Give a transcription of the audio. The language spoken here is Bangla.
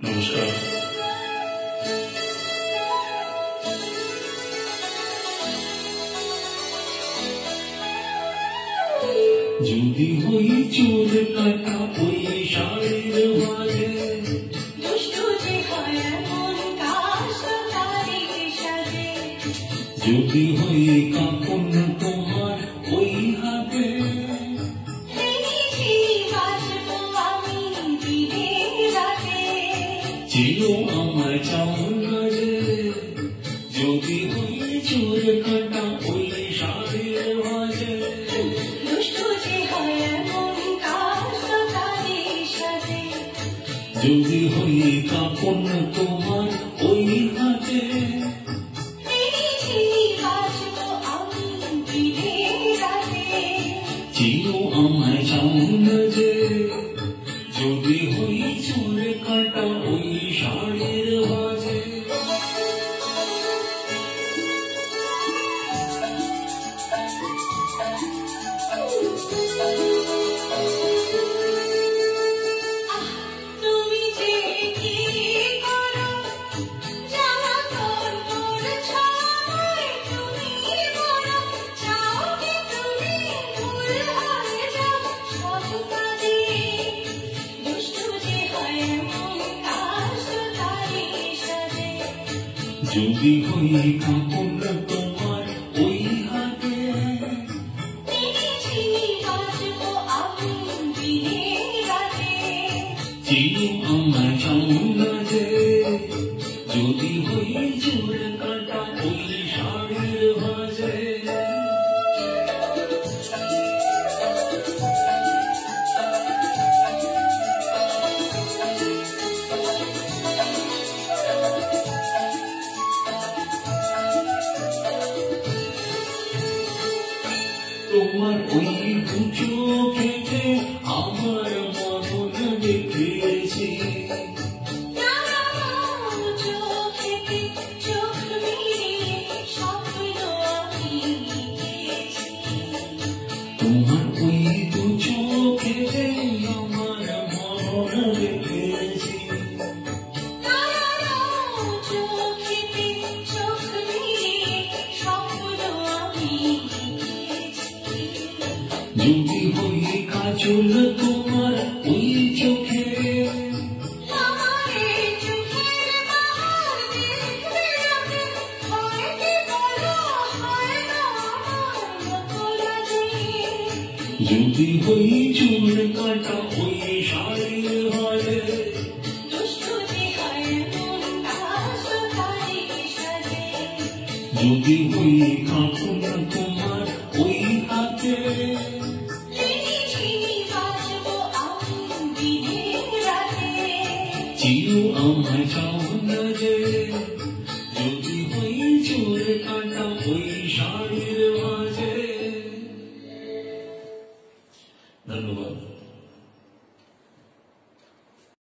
নমস্কার। যদি হই চুল কাটা ওই শাড়ির মাঝে, যদি হই কাপড় তোমার ওই হাতে, চির আমার চাউন গাছে। যদি হই চুল কাটা ওই শাড়ির মাঝে, যদি হই কাপড় তোমার ওই হাতে, চির আমার চাউন যে। যদি হই চুল কাটা ওই শাড়ির মাঝে, যদি হই কাপড় তোমার ওই হাতে, চির আমার চাউন গাছে। যদি হই চুল কাটা ওই শাড়ির মাঝে, তোমার ওই দু চোখেতে আমার মন দেখেছি, তোমার ওই দু চোখেতে আমার মন দেখেছি। যদি হই কাজল তোমার ওই চোখে, যদি হই চুল কাটা ওই শাড়ির মাঝে, যদি হই কাপড় তোমার ওই হাতে, চির আমার চাউন যে। যদি হই চুল কাটা ওই শাড়ির